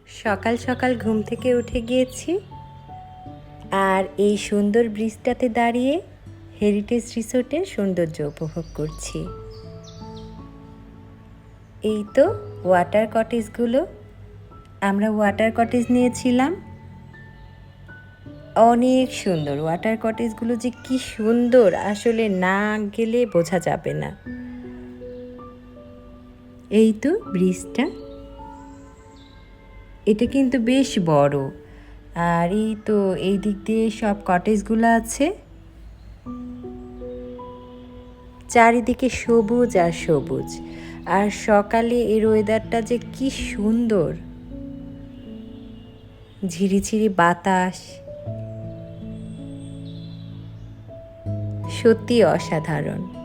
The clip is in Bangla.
সকাল সকাল ঘুম থেকে উঠে গিয়েছি আর এই সুন্দর ব্রিজটাতে দাঁড়িয়ে হেরিটেজ রিসোর্টের সৌন্দর্য উপভোগ করছি। এই তো ওয়াটার কটেজগুলো, আমরা ওয়াটার কটেজ নিয়েছিলাম। অনেক সুন্দর ওয়াটার কটেজগুলো, যে কি সুন্দর আসলে না গেলে বোঝা যাবে না। এই তো ব্রিজটা, এটা কিন্তু বেশ বড়। আর এই তো এই দিক দিয়ে সব কটেজগুলো আছে, চারিদিকে সবুজ আর সবুজ। আর সকালে এর ওয়েদারটা যে কি সুন্দর, ঝিরিঝিরি বাতাস, সত্যি অসাধারণ।